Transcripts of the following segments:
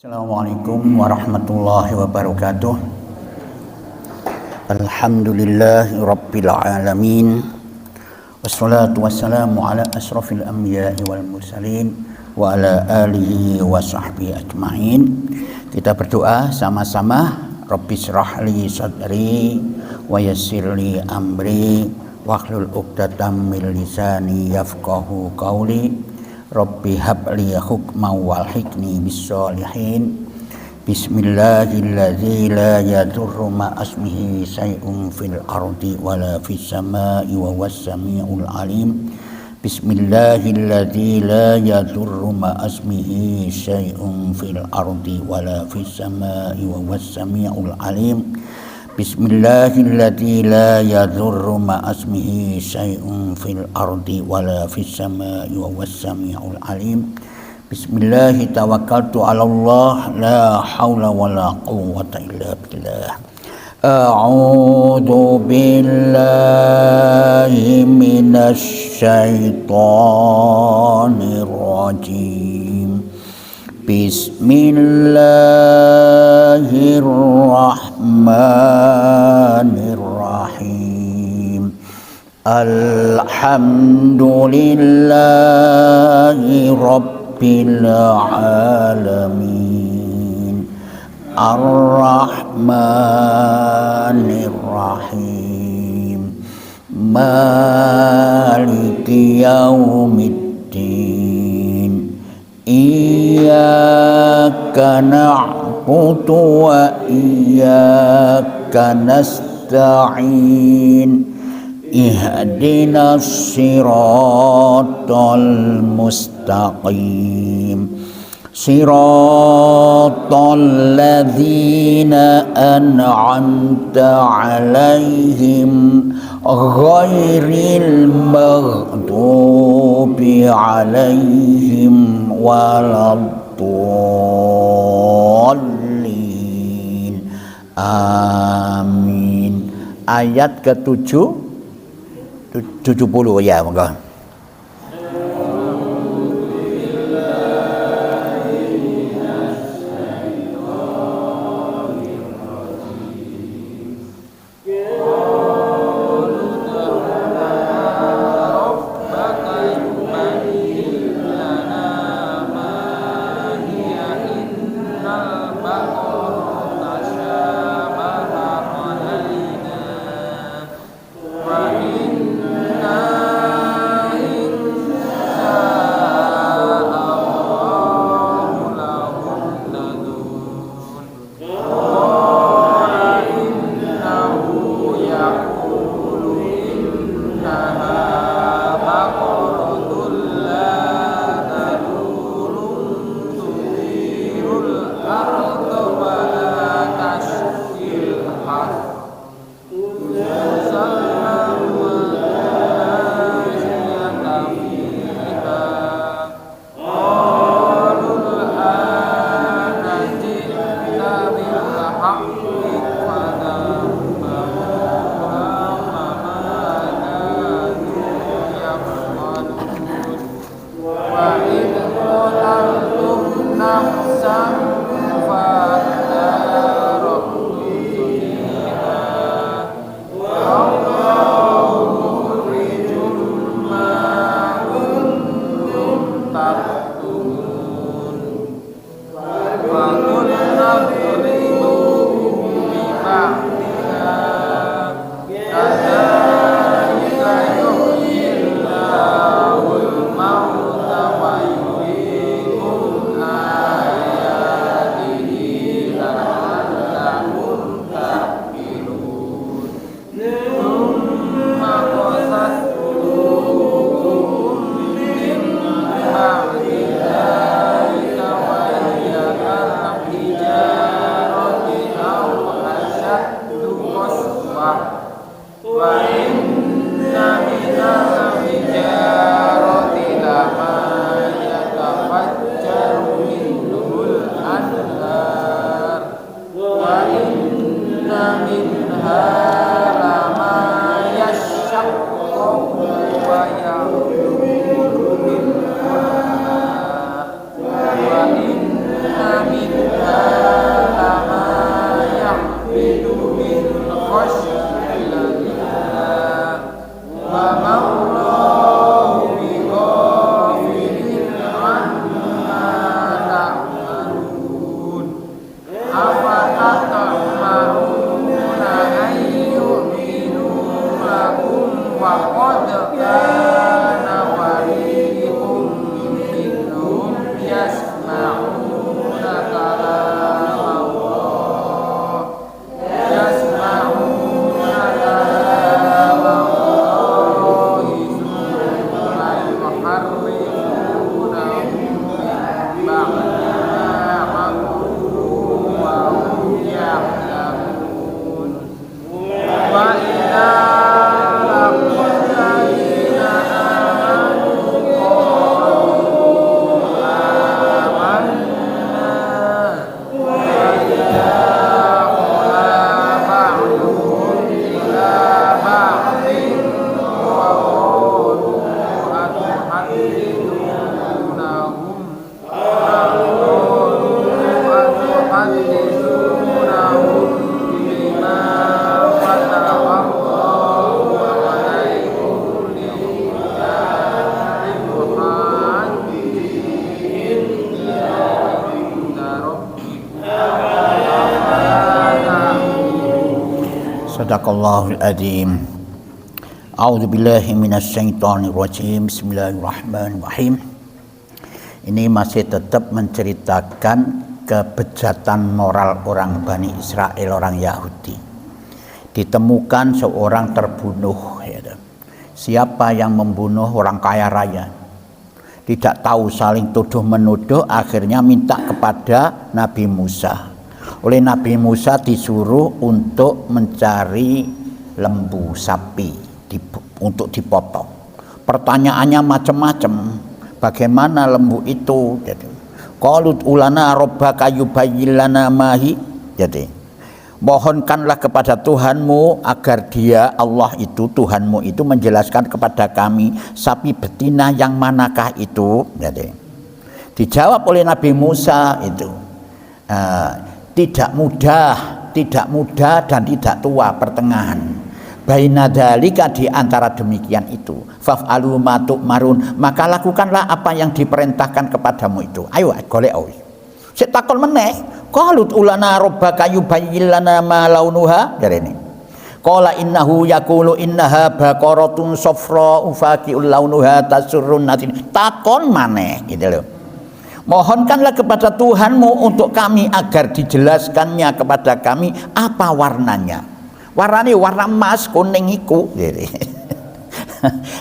Assalamualaikum warahmatullahi wabarakatuh. Alhamdulillahi rabbil alamin. Wassalatu wassalamu ala asrafil anbiya'i wal mursalin wa ala alihi wa sahbihi ajma'in. Kita berdoa sama-sama. Rabbi shrah li sadri wa yassir li amri wahlul 'uqdatam min lisani yafqahu qawli. Rabbi habli hukman walhiqni bis-sholihin. Bismillahilladzi la yadurru ma'asmihi syai'un fil ardi wala fis samai wa huwas samiul alim. Bismillahilladzi la yadurru ma'asmihi syai'un fil ardi wala fis samai wa huwas samiul alim. Bismillahilladzi la yadurru ma'asmihi syai'un fil ardi wala fis samai wa huwas samiul alim. Bismillahi tawakkaltu 'ala Allah la haula wala quwwata illa billah. A'udzu billahi minasy syaithanir rajim. Bismillahirrahmanirrahim. Alhamdulillahi rabbil alamin. Ar-Rahmanir-Rahim. Maliki yaumiddin. Iyyaka na'budu wa iyyaka nasta'in. Ihdinas siratal mustaqim. Siratal ladzina an'amta 'alaihim ghairil maghdubi 'alaihim waladdallin. Amin. Ayat ke-7 70 ya, moga. Sadaqallahul adzim. A'udzubillahi minasyaitonirrajim. Bismillahirrahmanirrahim. Ini masih tetap menceritakan kebejatan moral orang Bani Israel, orang Yahudi. Ditemukan seorang terbunuh. Siapa yang membunuh orang kaya raya? Tidak tahu, saling tuduh menuduh, akhirnya minta kepada Nabi Musa. Oleh Nabi Musa disuruh untuk mencari lembu sapi untuk dipotong. Pertanyaannya macam-macam. Bagaimana lembu itu? Jadi, qalut ulana rabbaka yubayyin lana mahi. Jadi, mohonkanlah kepada Tuhanmu agar dia, Allah itu, Tuhanmu itu menjelaskan kepada kami sapi betina yang manakah itu. Jadi, dijawab oleh Nabi Musa itu. Tidak muda dan tidak tua, pertengahan. Baina dzalika, di antara demikian itu. Faf'alu ma tu'marun, maka lakukanlah apa yang diperintahkan kepadamu itu. Ayo golek oi. Sik takon meneh, qalut ulana rabbaka yubayyin lana ma launuha, jarene. Qala innahu yaqulu innaha baqaratun safra ufaqiul launuha tasurrun natin. Takon maneh gitu loh. Mohonkanlah kepada Tuhanmu untuk kami agar dijelaskannya kepada kami apa warnanya. Warnanya warna emas, kuning iku.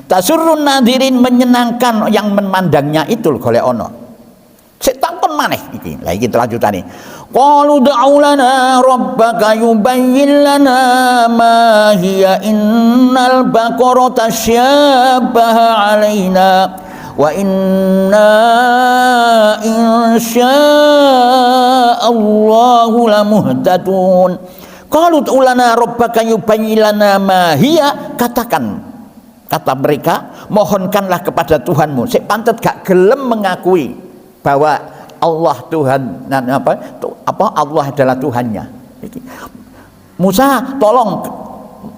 Tasurrun nadirin, menyenangkan yang memandangnya itu golek ono. Sik takon maneh iki. Lah iki lanjutane. Qalu da'u lana rabbaka yubayyin lana ma hiya innal baqarata syabbaha alaina wa inna insya'allahu lamuhtadun. Qalu ulana rabbaka yubayyin lana ma hiya, katakan, kata mereka, mohonkanlah kepada Tuhanmu. Sik pantet gak gelem mengakui bahwa Allah Tuhan, Allah adalah Tuhannya. Musa, tolong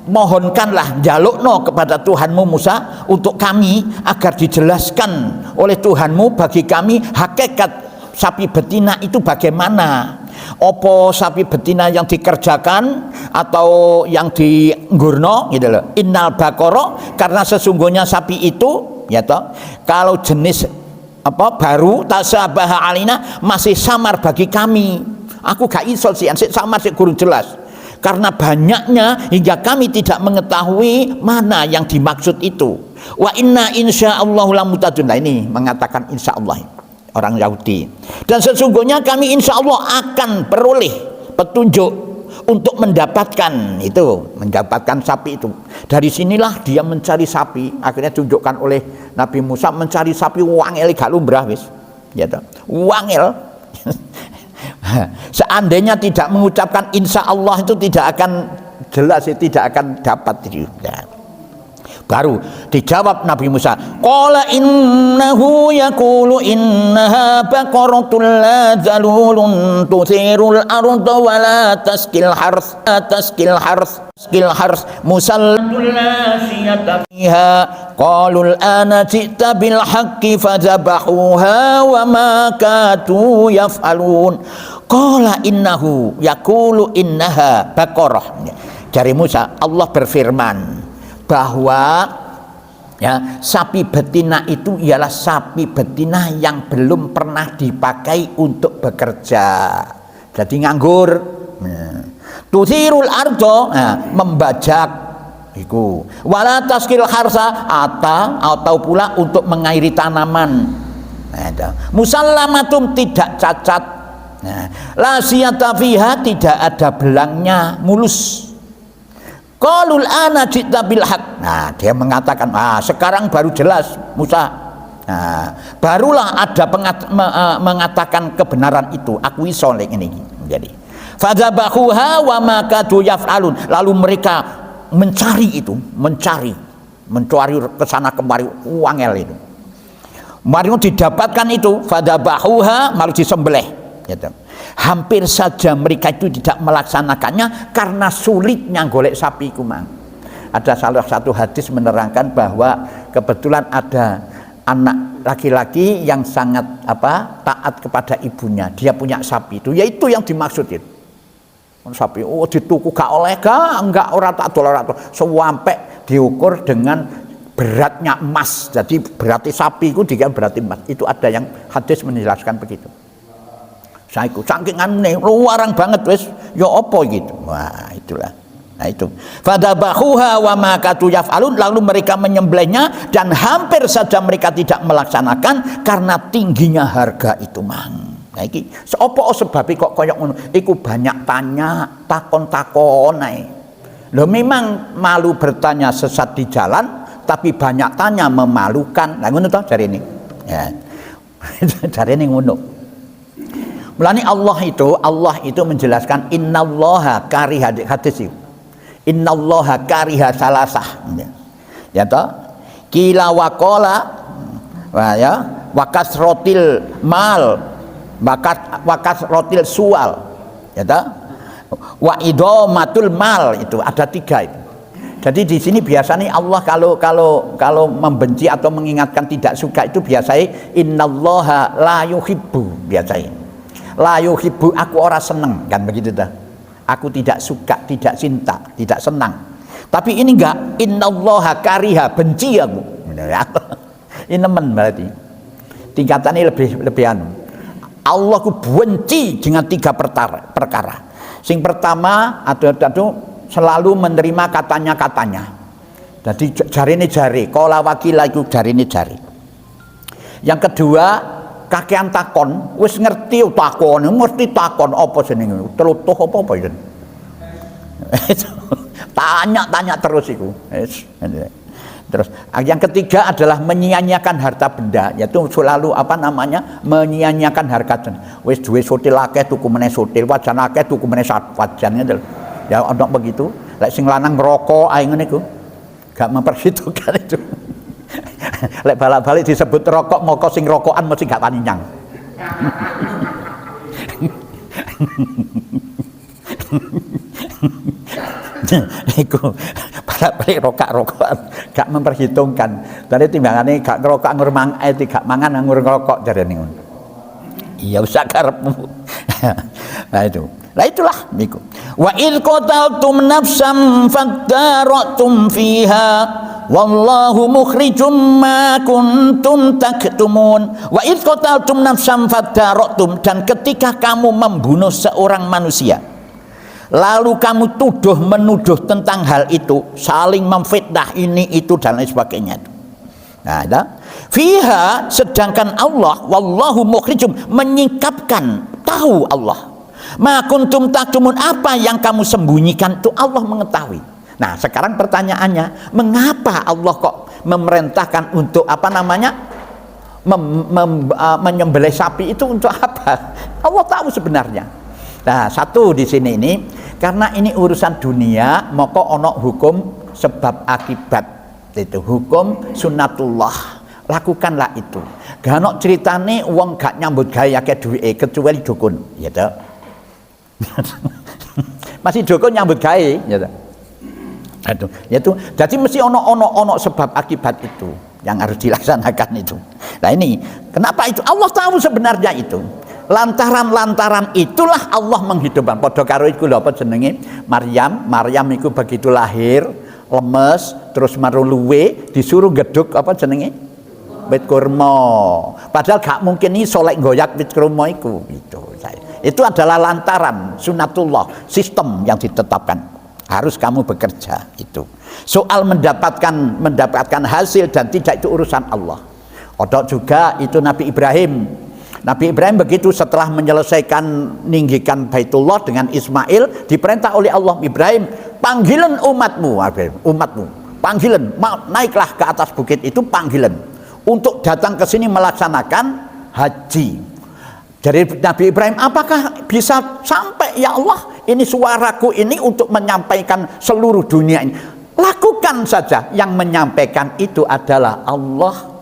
mohonkanlah, jalukno kepada Tuhanmu Musa untuk kami agar dijelaskan oleh Tuhanmu bagi kami hakikat sapi betina itu bagaimana. Opo sapi betina yang dikerjakan atau yang dinggurno gitu loh. Innal baqara, karena sesungguhnya sapi itu ya toh, kalau jenis baru tasabaha alina, masih samar bagi kami. Aku gak iso sih samar sih kurang jelas. Karena banyaknya hingga kami tidak mengetahui mana yang dimaksud itu. Wa inna insya'allahu lamutadun. Nah, ini mengatakan insyaallah orang Yahudi. Dan sesungguhnya kami insyaallah akan beroleh petunjuk untuk mendapatkan sapi itu. Dari sinilah dia mencari sapi. Akhirnya tunjukkan oleh Nabi Musa mencari sapi wangel gak lumrah wis. Ya toh. Wangel. Seandainya tidak mengucapkan insya Allah itu tidak akan jelas, tidak akan dapat itu. Baru dijawab Nabi Musa, qala innahu yaqulu innaha baqaratun la zalulun tuthirul arda wa la taskil harth musallatul la siyata fiha qalu al-ana ji'ta bil haqqi fadhabahuha wa ma katu yaf'alun. Qala innahu yaqulu innaha baqarah. Dari Musa, Allah berfirman bahwa ya, sapi betina itu ialah sapi betina yang belum pernah dipakai untuk bekerja, jadi nganggur. Tuthirul ardo, membajak iku, wala taskil harsa, atau pula untuk mengairi tanaman. Musallamatum, tidak cacat. La siyata fiha, tidak ada belangnya, mulus. Qalul ana ji'ta bil haq. Nah, dia mengatakan, sekarang baru jelas Musa. Barulah ada mengatakan kebenaran itu. Aku iso ini. Jadi, fadzabahuha wa ma kadu yaf'alun. Lalu mereka mencari kesana kemari, wangel itu. Mari didapatkan itu, fadzabahuha, malu disembelih. Gitu. Hampir saja mereka itu tidak melaksanakannya karena sulitnya golek sapi kumang. Ada salah satu hadis menerangkan bahwa kebetulan ada anak laki-laki yang sangat taat kepada ibunya. Dia punya sapi itu, yaitu yang dimaksud itu. Sapi dituku gak oleh enggak ora tak dol sampai diukur dengan beratnya emas. Jadi berarti sapi itu dikira berarti emas. Itu ada yang hadis menjelaskan begitu. Saiku saking aneh luarang banget wis ya apa gitu. Wah, itulah. Nah itu. Fadabahuha wa ma katu yaf'alun, lalu mereka menyembelihnya dan hampir saja mereka tidak melaksanakan karena tingginya harga itu mang. Nah iki sapa sebab kok koyo ngono? Iku banyak tanya, takon-takon ae. Lho memang malu bertanya sesat di jalan, tapi banyak tanya memalukan. Lah ngono to jarene. Ya. Jarene ngono. Mulane Allah itu menjelaskan innallaha kariha hadis itu. Innallaha kariha salasah. Ya toh? Kila waqala ya wakasrotil mal wakas rotil sual ya ta? Wa idomatul mal, itu ada 3 itu. Jadi di sini biasanya Allah kalau membenci atau mengingatkan tidak suka itu biasanya innallaha la yuhibbu, biasanya la yuhibbu, aku ora seneng kan begitu dah. Aku tidak suka, tidak cinta, tidak senang. Tapi ini enggak, innallaha kariha, benci aku. Ini nemen berarti. Tingkatannya lebih anu. Allah ku benci dengan 3 perkara. Sing pertama ada selalu menerima katanya. Jadi jari, qala wakila itu jari. Yang kedua, kakean takon, wis ngerti takon, mesti takon apa jenenge? Telutuh apa ya? Tanya terus iku. Terus yang ketiga adalah menyia-nyiakan harta benda, yaitu selalu menyia-nyiakan harta. Wis duwe sotil akeh tuku meneh sotil, wajan akeh tuku meneh wajan gitu. Ya ono begitu. Lek sing lanang ngerokok ae ngene iku. Gak memperhitungkan itu. Lek balik-balik disebut rokok, moko sing rokokan mesti gak wani nyang. Iku balik rokok-rokokan gak memperhitungkan. Tadi timbangane gak ngerokok anggur gak mangan anggur ngerokok jarene ngono. Iya usah karepmu. Nah itu. Lah itulah niku. Wa id qataltum nafsan fadara'tum fiha wallahu mukhrijum ma kuntum taktumun. Wa id qataltum nafsan fadara'tum, dan ketika kamu membunuh seorang manusia, lalu kamu menuduh tentang hal itu, saling memfitnah ini itu dan lain sebagainya. Nah, fiha, sedangkan Allah wallahu mukhrijum menyingkapkan, tahu Allah. Ma kuntum taktumun, apa yang kamu sembunyikan itu Allah mengetahui. Nah, sekarang pertanyaannya, mengapa Allah kok memerintahkan untuk menyembelih sapi itu untuk apa? Allah tahu sebenarnya. Nah, satu di sini ini karena ini urusan dunia, maka ono hukum sebab akibat, itu hukum sunnatullah, lakukanlah itu. Gak ono ceritane wong gak nyambut gawe akeh duwike kecuali dukun, ya toh. Masih dukun nyambut gawe, ya toh. Aduh, yaitu jadi mesti ono sebab akibat itu yang harus dilaksanakan itu. Nah ini kenapa itu Allah tahu sebenarnya itu. Lantaran itulah Allah menghidupkan. Padha karo iku lho apa jenenge? Maryam iku begitu lahir lemes terus maruluwe disuruh geduk apa jenenge? Wit kurma. Padahal gak mungkin iso lek goyak wit kurma iku gitu. Itu adalah lantaran sunatullah, sistem yang ditetapkan. Harus kamu bekerja itu. Soal mendapatkan hasil dan tidak itu urusan Allah. Odok juga itu Nabi Ibrahim begitu setelah menyelesaikan ninggikan Baitullah dengan Ismail, diperintah oleh Allah, Ibrahim, panggilan umatmu, panggilan, naiklah ke atas bukit itu, panggilan untuk datang ke sini melaksanakan haji. Dari Nabi Ibrahim, apakah bisa sampai ya Allah, ini suaraku ini untuk menyampaikan seluruh dunia ini. Lakukan saja, yang menyampaikan itu adalah Allah.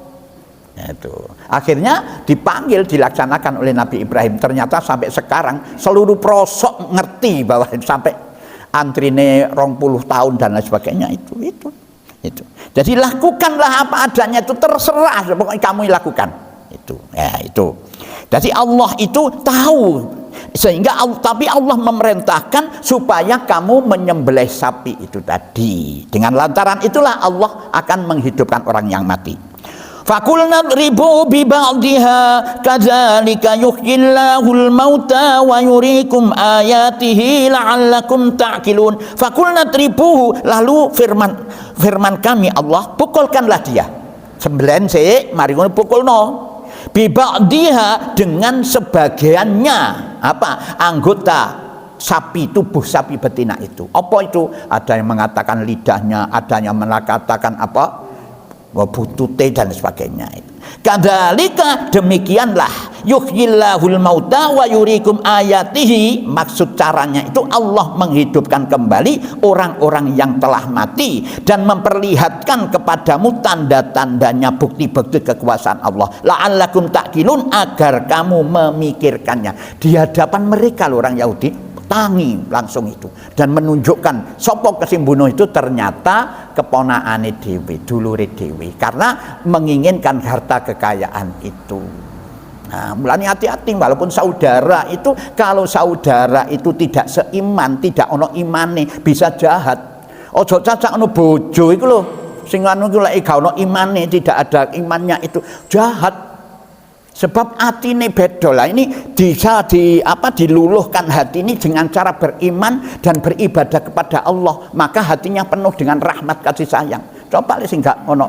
Itu akhirnya dipanggil, dilaksanakan oleh Nabi Ibrahim. Ternyata sampai sekarang seluruh prosok ngerti bahwa sampai antrine 20 tahun dan lain sebagainya itu. Jadi lakukanlah apa adanya, itu terserah, pokoknya kamu lakukan itu. Ya itu. Jadi Allah itu tahu. Sehingga tapi Allah memerintahkan supaya kamu menyembelih sapi itu tadi. Dengan lantaran itulah Allah akan menghidupkan orang yang mati. Fakulna dribu bi ba'dihha kadzalika yuhyillahul mauta wa yuriikum ayatihi la'allakum ta'qilun. Fakulna dribu, lalu firman kami Allah, pukulkanlah dia. Sembelih sik, mari ngono pukulno. Bi ba'dihha, dengan sebagiannya apa? Anggota sapi, tubuh sapi betina itu. Apa itu? Ada yang mengatakan lidahnya, ada yang mengatakan apa? Butute dan sebagainya. Kadzalika, demikianlah yuhyillahul mauta wa yuriikum ayatihi. Maksud caranya itu Allah menghidupkan kembali orang-orang yang telah mati dan memperlihatkan kepadamu tanda-tandanya, bukti-bukti kekuasaan Allah. La'allakum ta'qilun, agar kamu memikirkannya. Di hadapan mereka orang Yahudi tangi langsung itu dan menunjukkan sapa kesimbuno itu ternyata keponaane dhewe, dulure dhewe, karena menginginkan harta kekayaan itu. Nah, mulane hati-hati, walaupun saudara itu, kalau saudara itu tidak seiman, tidak ono imane, bisa jahat. Ojo cacak ono bojo iku lho, sing anu iku lek gak ono imane, tidak ada imannya, itu jahat. Sebab hati ini beda lah, ini bisa diluluhkan hati ini dengan cara beriman dan beribadah kepada Allah, maka hatinya penuh dengan rahmat kasih sayang. Coba sih gak ono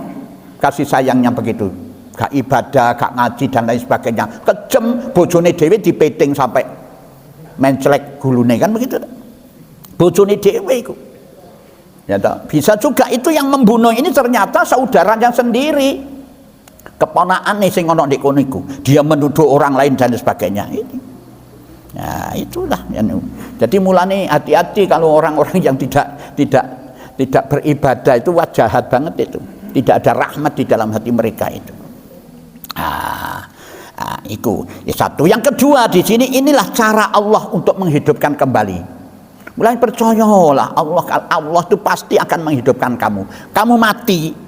kasih sayangnya begitu, gak ibadah, gak ngaji dan lain sebagainya, kejem, bojone dhewe dipeting sampai menclek gulune, kan begitu. Bojone dhewe iku. Ya toh, bisa juga itu yang membunuh ini ternyata saudaranya sendiri. Keponaan nih sing ono ndek kono iku, dia menuduh orang lain dan sebagainya ini. Nah, itulah jadi mulane hati-hati kalau orang-orang yang tidak beribadah itu, wah jahat banget itu. Tidak ada rahmat di dalam hati mereka itu. Itu satu. Yang kedua di sini, inilah cara Allah untuk menghidupkan kembali. Mulai percayalah, Allah itu pasti akan menghidupkan kamu. Kamu mati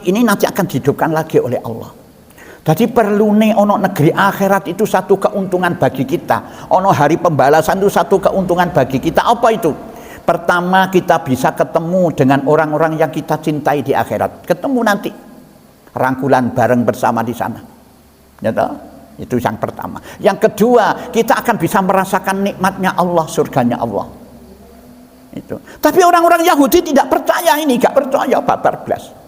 ini nanti akan dihidupkan lagi oleh Allah. Jadi perlu nih ono negeri akhirat itu satu keuntungan bagi kita. Ono hari pembalasan itu satu keuntungan bagi kita. Apa itu? Pertama, kita bisa ketemu dengan orang-orang yang kita cintai di akhirat. Ketemu nanti, rangkulan bareng bersama di sana. Ya toh? Itu yang pertama. Yang kedua, kita akan bisa merasakan nikmatnya Allah, surganya Allah. Itu. Tapi orang-orang Yahudi tidak percaya ini, gak percaya babar blas.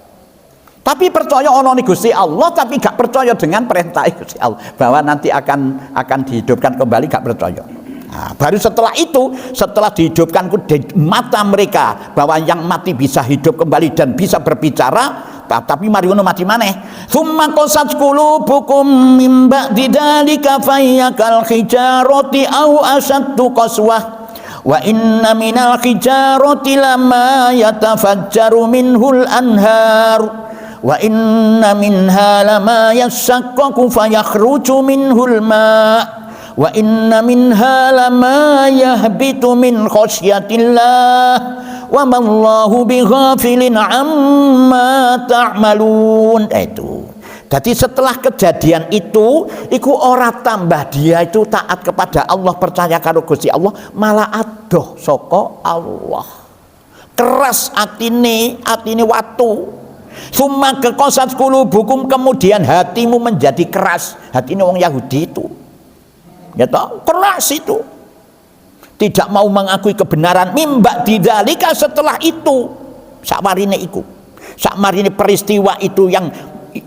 Tapi percaya ono ni Gusti Allah, tapi gak percaya dengan perintah Gusti Allah bahwa nanti akan dihidupkan kembali, gak percaya. Nah, baru setelah itu, setelah dihidupkan di mata mereka bahwa yang mati bisa hidup kembali dan bisa berbicara, tapi mari ngono mati maneh. Tsumma qasat qulubukum mim ba'di dzalika fayyakal hijarati aw asaddu qaswah. Wa inna minal hijarati lama yatafajjaru minhul anhar. Wa inna minha lama yashaqqaqu fayakhruju minhul ma' wa inna minha lama yahbitu min khasyatillah wa mallahu bighafilin amma ta'malun. Itu. Jadi setelah kejadian itu ora tambah dia itu taat kepada Allah, percaya karo Gusti Allah, malah adoh saka Allah. Keras atine watu. Summa kekosat qulubukum, kemudian hatimu menjadi keras. Hati ini orang Yahudi itu, ya toh, keras itu, tidak mau mengakui kebenaran. Mimba didzalika, setelah itu, sakmarine peristiwa itu yang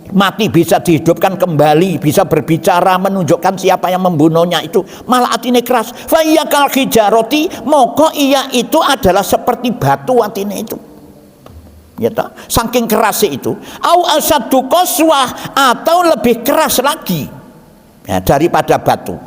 mati bisa dihidupkan kembali, bisa berbicara, menunjukkan siapa yang membunuhnya, itu malah atine keras. Fayyakal hijarati, moko iya itu adalah seperti batu atine itu. Ya toh, saking keras itu. Au asaddu qaswah, atau lebih keras lagi ya, daripada batu.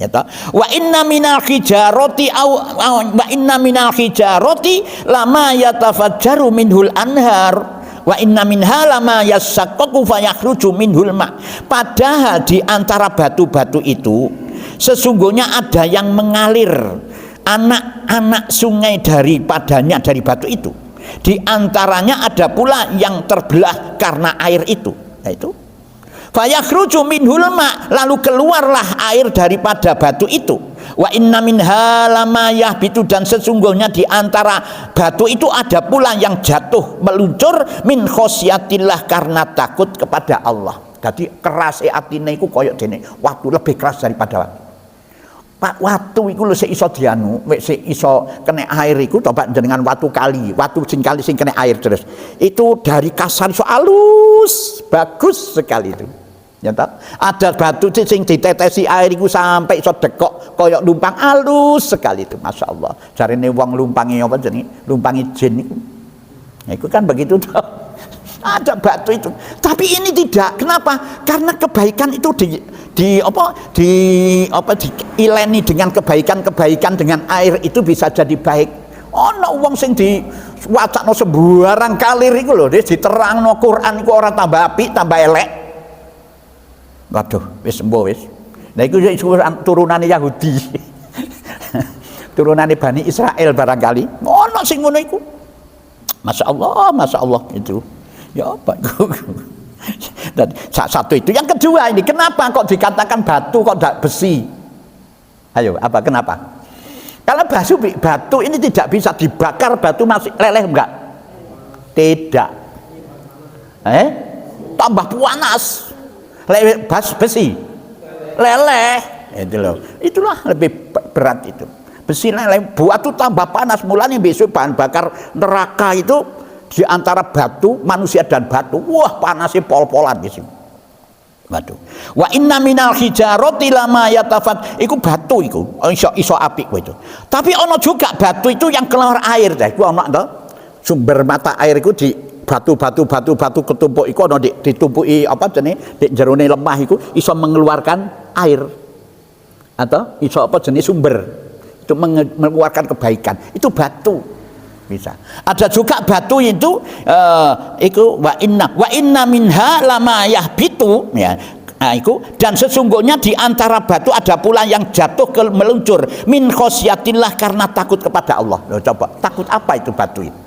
Ya toh. Wa inna minal hijarati wa inna minal hijarati lama yatafajjaru minhul anhar. Wa inna minha lama yashaqqaqu fayakhruju minhul ma. Padahal di antara batu-batu itu sesungguhnya ada yang mengalir anak-anak sungai daripadanya, dari batu itu. Di antaranya ada pula yang terbelah karena air itu. Nah itu. Fayakhruju minhul ma, lalu keluarlah air daripada batu itu. Wa inna minha lama yahbitu, dan sesungguhnya di antara batu itu ada pula yang jatuh meluncur min khosyatillah, karena takut kepada Allah. Jadi keras atine iku koyok dene waktu lebih keras daripada waktu. Pak watu iku lho sik iso dianu, sik iso kena air iku coba jenengan watu kali, watu sing kali sing kena air terus. Itu dari kasar iso halus, bagus sekali itu. Ya tak? Ada batu sing ditetesi air iku sampai iso dekok koyok lumpang, halus sekali itu, Masya Allah. Jarine wong lumpangi apa jenenge? Lumpangi jin iku. Nah, itu kan begitu toh. Ada batu itu, tapi ini tidak. Kenapa? Karena kebaikan itu diileni dengan kebaikan dengan air itu bisa jadi baik. Ono wong sing diwacakno sembarang kalir iku lho, diterangno Quran iku ora tambah apik, tambah elek. Waduh, wis sembuh wis. Nah iku turunane Yahudi. Turunane Bani Israel barangkali. Ono sing ngono iku. Masya Allah itu. Ya apa? Dan satu itu. Yang kedua ini, kenapa kok dikatakan batu kok tidak besi? Ayo, apa kenapa? Kalau batu ini tidak bisa dibakar, batu masih leleh enggak? Tidak. Tambah panas. Besi leleh. Itu loh. Itulah lebih berat itu. Besi leleh, batu tambah panas. Mulanya besok bahan bakar neraka itu di antara batu, manusia dan batu, wah panasnya pol-polan di sini. Batu. Wa inna minal hijarati lama yatafat, iku batu iku, iso apik itu. Tapi ono juga batu itu yang keluar air deh. Iku ono to. Sumber mata air iku di batu ketumpuk iku ono ditumpuki apa jenenge di jerone lemah iku iso mengeluarkan air. Atau iso apa jenis sumber itu mengeluarkan kebaikan. Itu batu. Bisa. Ada juga batu itu wa inna minha lama yahbitu, ya. Nah, itu, dan sesungguhnya di antara batu ada pula yang jatuh meluncur min khosyatillah, karena takut kepada Allah. Loh, coba takut apa itu batu ini?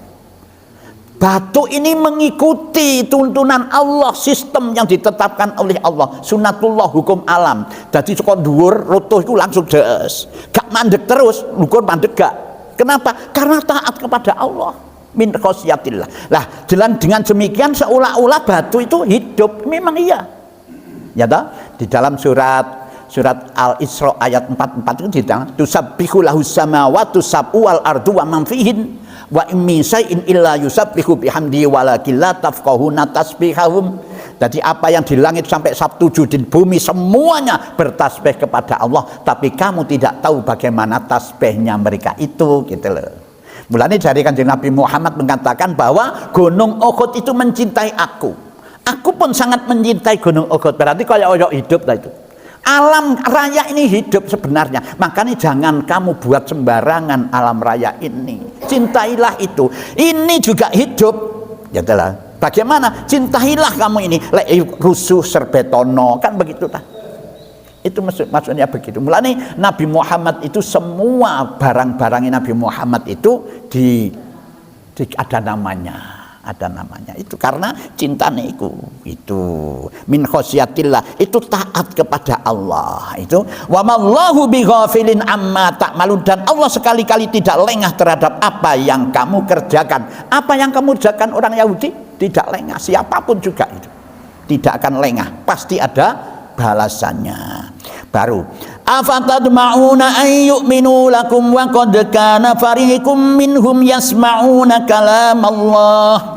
Batu ini mengikuti tuntunan Allah, sistem yang ditetapkan oleh Allah, sunatullah, hukum alam. Jadi cukup dhuwur rutuh itu langsung des. Gak mandek terus, ukur mandek gak. Kenapa? Karena taat kepada Allah, min khosyatillah. Lah, dengan demikian seolah-olah batu itu hidup. Memang iya. Ya toh? Di dalam surat Al-Isra ayat 44 itu dibilang tusabbihu lahus samawati sab'u wal ardu wa man fihin wa min syai'in illa yusabbihu bihamdihi walakin la tafqahuna tasbihahum. Jadi apa yang di langit sampai Sabtu di bumi semuanya bertasbih kepada Allah, tapi kamu tidak tahu bagaimana tasbihnya mereka itu, gitu loh. Mulanya dari Kanjeng Nabi Muhammad mengatakan bahwa Gunung Uhud itu mencintai aku. Aku pun sangat mencintai Gunung Uhud. Berarti kayak hidup lah itu. Alam raya ini hidup sebenarnya. Makanya jangan kamu buat sembarangan alam raya ini. Cintailah itu. Ini juga hidup. Ya telah. Bagaimana? Cintailah kamu ini. Rusuh serbetono, kan begitu lah. Itu maksudnya begitu. Mulanya Nabi Muhammad itu semua barang-barangnya Nabi Muhammad itu ada namanya. Ada namanya itu karena cintanya itu min khosyatillah, itu taat kepada Allah. Itu wa mallahu bighafilin amma ta'malun, dan Allah sekali-kali tidak lengah terhadap apa yang kamu kerjakan. Apa yang kamu kerjakan orang Yahudi tidak lengah, siapapun juga itu tidak akan lengah, pasti ada balasannya. Baru afatadma'una an yu'minu lakum wa qad kana fariqum minhum yasma'una kalam Allah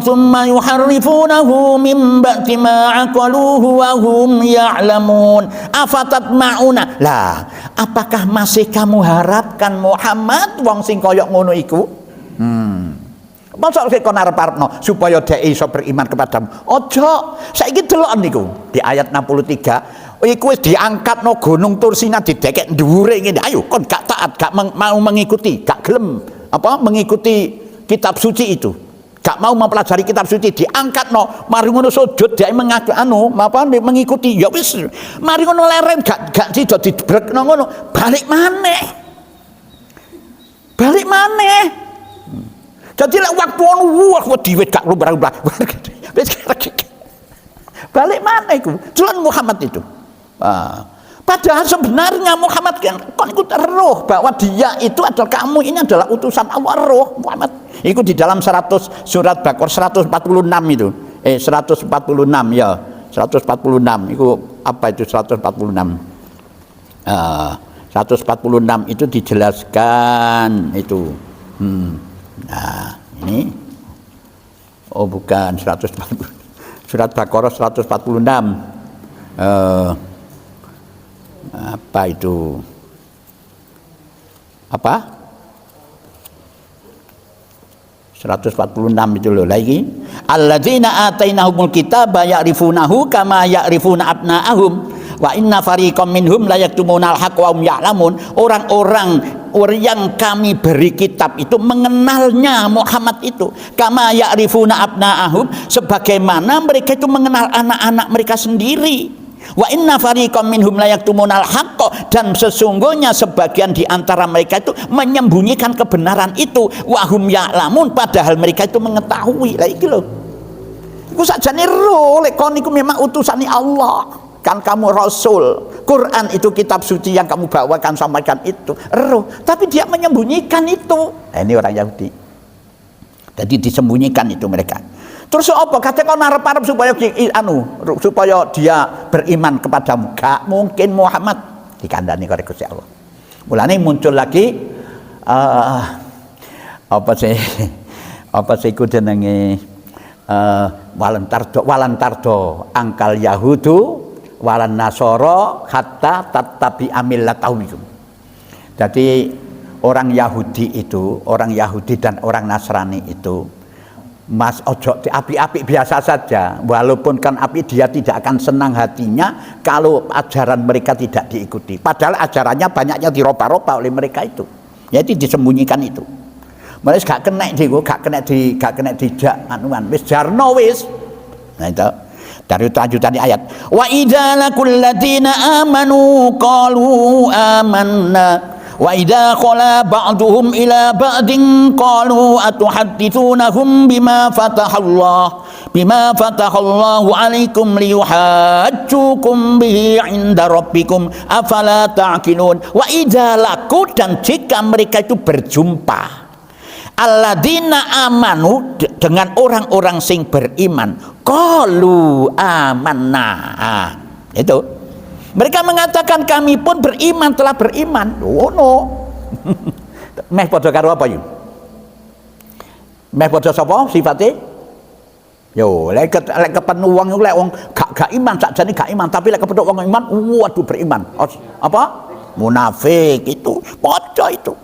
thumma yuharrifunahu min ba'di ma aqaluhu wa hum ya'lamun. Afatadma'una, lah apakah masih kamu harapkan Muhammad wong sing koyok ngono iku? Masa kon arep-arepno supaya dhek iso beriman kepadamu. Ojo, saiki delok niku di ayat 63, iku wis diangkatno gunung Tursina didekek dhuwure ngene. Ayo kon gak taat, gak mau mengikuti, gak gelem apa mengikuti kitab suci itu. Gak mau mempelajari kitab suci, diangkatno mari ngono sujud dhek mengikuti. Ya wis, mari ngono lereng gak sida dibrekno ngono, balik maneh. Jadi lek waktu wah wedi wis gak lumrah-lumrah. Balik mana iku? Jalan Muhammad itu. Padahal sebenarnya Muhammad kan ikut roh bahwa dia itu adalah, kamu ini adalah utusan Allah, roh Muhammad. Itu di dalam 100 surat Baqarah 146 itu. 146 ya. 146 itu apa itu 146? 146 itu dijelaskan itu. Nah, ini bukan 140. Surat Baqarah 146. Apa itu? Apa? 146 itu loh lagi. Alladzina atainahumul kitaba ya'rifunahu kama ya'rifuna abna'ahum wa inna fariqam minhum la yaktumunal haqqa wa hum ya'lamun. Orang-orang yang kami beri kitab itu mengenalnya Muhammad itu kama ya'rifuna abna'ahum, sebagaimana mereka itu mengenal anak-anak mereka sendiri. Wa inna fariqam minhum la yaktumunal haqqa, dan sesungguhnya sebagian di antara mereka itu menyembunyikan kebenaran itu. Wa hum ya'lamun, padahal mereka itu mengetahui. Lah iki lho. Iku sakjane roh lek kon iku memang utusane Allah. Kan kamu rasul. Quran itu kitab suci yang kamu bawakan, sampaikan itu roh, tapi dia menyembunyikan itu. Nah, ini orang Yahudi. Jadi disembunyikan itu mereka. Terus apa? Kata kau narap-narap supaya dia beriman kepadamu. Gak mungkin Muhammad, dikandani oleh Gusti Allah. Mulane muncul lagi apa sih iku jenenge walantardo angkal Yahudu walan Nasoro hatta tattabi amillatahum. Jadi orang Yahudi dan orang Nasrani itu, Mas ojo api-api biasa saja, walaupun kan api, dia tidak akan senang hatinya kalau ajaran mereka tidak diikuti. Padahal ajarannya banyaknya diropa-ropa oleh mereka itu. Jadi disembunyikan itu. Mereka gak kena dijak anuan. Wis jarno wis. Nah itu dari lanjutan ayat. Wa idza laqul ladzina amanu qalu amanna. Wa idza qala ba'duhum ila ba'din qalu atuhaddithunahum bima fatahallahu alaikum liyuhajjukum bihi 'inda rabbikum afala ta'qilun. Wa idza laqu, dan jika mereka itu berjumpa, alladzina amanu, dengan orang-orang sing beriman, qalu amanna. Itu mereka mengatakan kami pun beriman, telah beriman. Oh no. Meh padha karo apa yuk? Meh padha sapa sifate? Yo, lek kepenu wong iku lek wong gak iman, sakjane gak iman, tapi lek kepethuk wong iman, waduh beriman. Apa? Munafik itu, padha itu.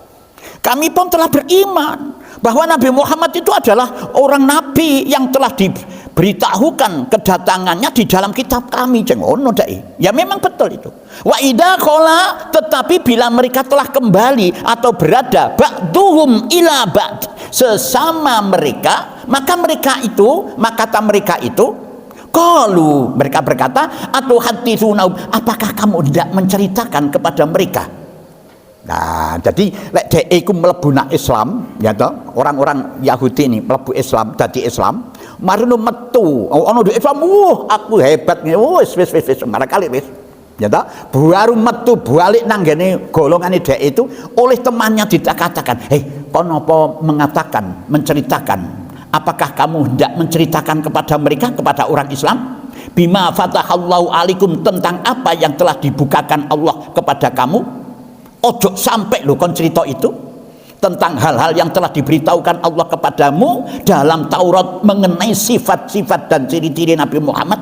Kami pun telah beriman bahwa Nabi Muhammad itu adalah orang nabi yang telah diberitahukan kedatangannya di dalam kitab kami. Ya memang betul itu. Wa idza qala, tetapi bila mereka telah kembali atau berada ba'duhum ila ba'd, sesama mereka, maka kata mereka itu qalu, mereka berkata atuhaddithuna, apakah kamu tidak menceritakan kepada mereka? Nah, jadi lek dhek iku mlebu nak Islam, ya toh, orang-orang Yahudi ini mlebu Islam, dadi Islam, mari metu, ono di Islam, aku hebat ngene, wis marang kali wis. Ya toh, baru metu balik nang ngene golongane dhek itu, oleh temannya dikatakan, "Hei, kon apa menceritakan? Apakah kamu hendak menceritakan kepada mereka, kepada orang Islam? Bima fatahallahu alaikum, tentang apa yang telah dibukakan Allah kepada kamu?" Ojo sampai lo kon cerita itu tentang hal-hal yang telah diberitahukan Allah kepadamu dalam Taurat mengenai sifat-sifat dan ciri-ciri Nabi Muhammad.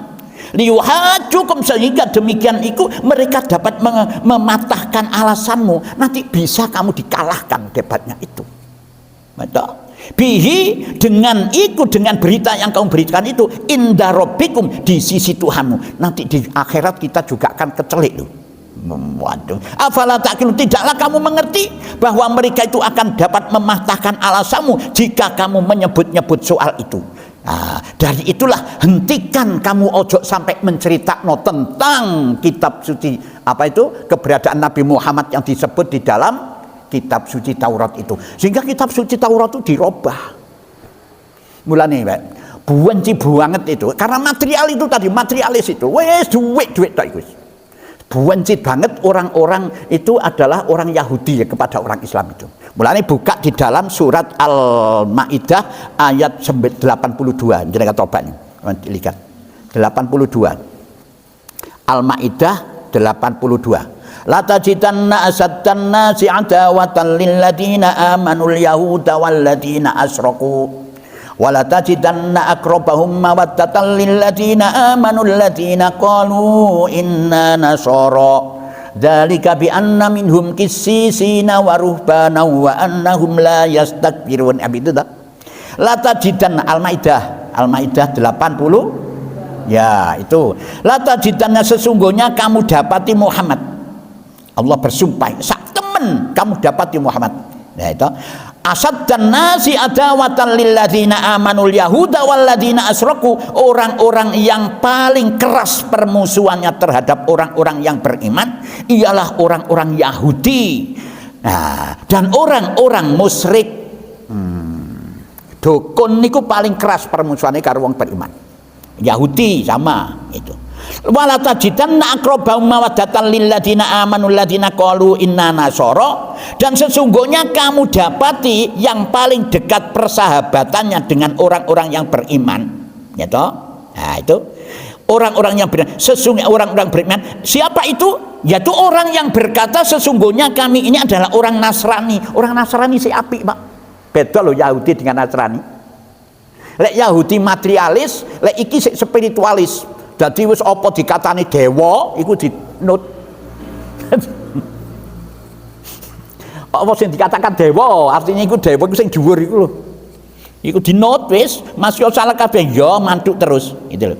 Liyuhajjukum, sehingga demikian itu mereka dapat mematahkan alasanmu, nanti bisa kamu dikalahkan debatnya itu. Betul? Bihi, dengan berita yang kamu berikan itu, inda rabbikum, di sisi Tuhanmu. Nanti di akhirat kita juga akan kecelik loh. Waduh, afala ta'qilun, tidaklah kamu mengerti bahwa mereka itu akan dapat mematahkan alasanmu jika kamu menyebut-nyebut soal itu. Nah, dari itulah hentikan kamu ojo sampai menceritakan tentang kitab suci, apa itu, keberadaan Nabi Muhammad yang disebut di dalam kitab suci Taurat itu, sehingga kitab suci Taurat itu dirubah. Mulane benci banget itu karena material itu tadi, materialis itu, wes duit tak ikut. Buncit banget orang-orang itu adalah orang Yahudi ya, kepada orang Islam itu. Mulanya buka di dalam surat Al-Maidah ayat 82. Jenengan coba nih, lihat. 82. Al-Maidah 82. La tajidanna asaddan nasi adawatan lil ladina amanul yahuda wal ladina asyraku. Wala tajidanna aqrabahum mawaddatan lil ladina amanu alladziina qalu inna nasara dzalika bi anna minhum qissisina wa ruhbana wa annahum la yastakbirun. Itu dah. La tajidanna Al-Maidah 80. Ya, itu. La tajidanna sesungguhnya kamu dapati Muhammad. Allah bersumpah, sak temen kamu dapati Muhammad. Nah, itu asad dan nasi adawatan lil ladzina amanul yahuda wal ladzina asyraku, orang-orang yang paling keras permusuhannya terhadap orang-orang yang beriman ialah orang-orang Yahudi. Nah, dan orang-orang musyrik. Dukun niku paling keras permusuhannya karo wong beriman. Yahudi sama itu. Wala tajidanna aqrabahum mawaddatan lil ladzina amanu ladzina qalu inna nasara, dan sesungguhnya kamu dapati yang paling dekat persahabatannya dengan orang-orang yang beriman, ya toh? Nah, itu orang-orang yang beriman. Sesungguhnya orang-orang beriman, siapa itu? Yaitu orang yang berkata sesungguhnya kami ini adalah orang Nasrani. Orang Nasrani si apik, Pak. Beda loh Yahudi dengan Nasrani. Lek Yahudi materialis, lek iki spiritualis. Jadi wis apa dikatani dewa iku dinut. Apa sing dikatakan dewa, artinya iku dewa iku sing dhuwur iku lho. Iku dinut wis, Mas yo salah kabeh yo mantuk terus, gitu lho.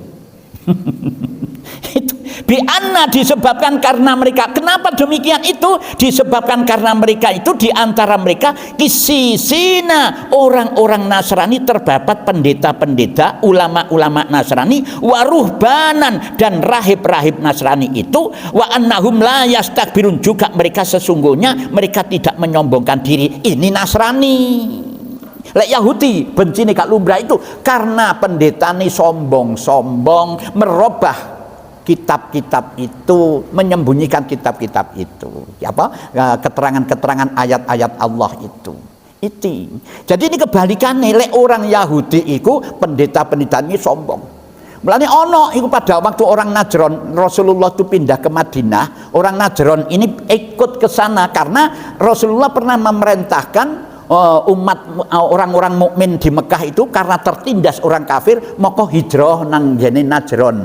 Itu bi'anna disebabkan karena mereka. Kenapa demikian itu? Disebabkan karena mereka itu diantara mereka kisisina, orang-orang Nasrani, terdapat pendeta-pendeta, ulama-ulama Nasrani, waruhbanan, dan rahib-rahib Nasrani itu, wa annahum la yastakbirun, juga mereka sesungguhnya mereka tidak menyombongkan diri. Ini Nasrani. Lek Yahudi benci nih Kak lumrah itu karena pendeta nih sombong-sombong, merubah kitab-kitab itu, menyembunyikan kitab-kitab itu, apa keterangan-keterangan ayat-ayat Allah itu. Jadi ini kebalikannya, lek orang Yahudi itu pendeta-pendeta ini sombong. Mulane ono itu pada waktu orang Najran, Rasulullah itu pindah ke Madinah, orang Najran ini ikut ke sana karena Rasulullah pernah memerintahkan umat orang-orang mukmin di Mekah itu karena tertindas orang kafir maka hijrah nang jene Najran,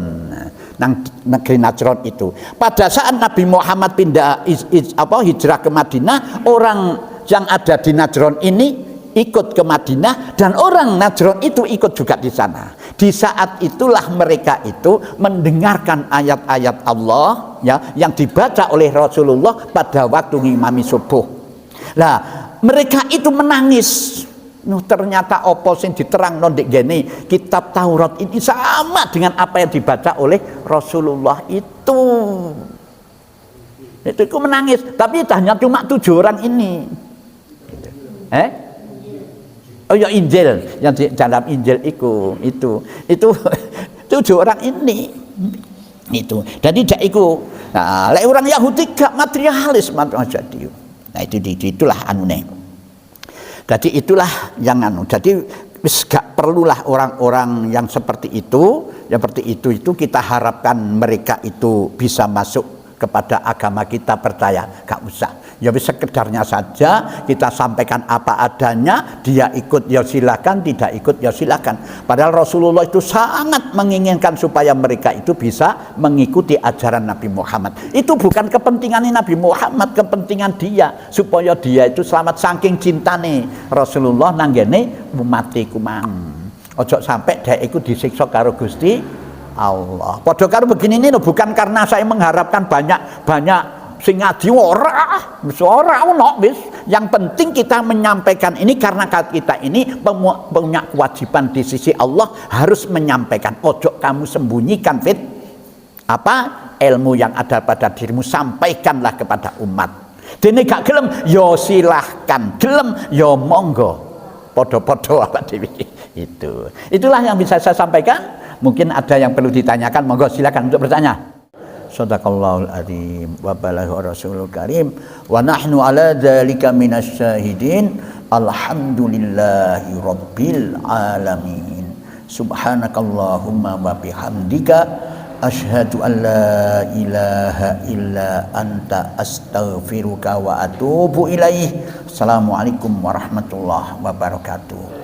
nang negeri Najran itu. Pada saat Nabi Muhammad pindah hijrah ke Madinah, orang yang ada di Najran ini ikut ke Madinah dan orang Najran itu ikut juga di sana. Di saat itulah mereka itu mendengarkan ayat-ayat Allah ya yang dibaca oleh Rasulullah pada waktu ngimami subuh. Lah mereka itu menangis. Ternyata apa sing diterang ndek gene kitab Taurat ini sama dengan apa yang dibaca oleh Rasulullah itu. Itu menangis, tapi hanya cuma 7 orang ini. Oh ya Injil, yang di dalam Injil itu 7 orang ini. Itu. Jadi tidak iku. Nah, lek orang Yahudi gak materialis jadi. Nah itulah anune. Jadi itulah yang anu. Jadi gak perlulah orang-orang yang seperti itu kita harapkan mereka itu bisa masuk kepada agama kita, percaya, gak usah. Ya sekedarnya saja kita sampaikan apa adanya, dia ikut ya silakan, tidak ikut ya silakan. Padahal Rasulullah itu sangat menginginkan supaya mereka itu bisa mengikuti ajaran Nabi Muhammad. Itu bukan kepentingan Nabi Muhammad, kepentingan dia supaya dia itu selamat, saking cintane Rasulullah nanggene umat iku mang. Ojo sampai dia ikut disiksa karo Gusti Allah. Padha karo begini ini bukan karena saya mengharapkan banyak sing ngaji ora ono wis. Yang penting kita menyampaikan ini karena kita ini punya kewajiban di sisi Allah harus menyampaikan. Ojo kamu sembunyikan fit ilmu yang ada pada dirimu, sampaikanlah kepada umat. Dene gak gelem yo silahkan, gelem yo monggo. Podo-podo apa dewi itu. Itulah yang bisa saya sampaikan. Mungkin ada yang perlu ditanyakan, monggo silakan untuk bertanya. Shadaqallahul adzim wa balagha rasulul karim wa nahnu ala dzalika minasy syahidin. Alhamdulillahi rabbil alamin. Subhanakallahumma wa bihamdika asyhadu an la ilaha illa anta astaghfiruka wa atubu ilaih. Assalamualaikum warahmatullahi wabarakatuh.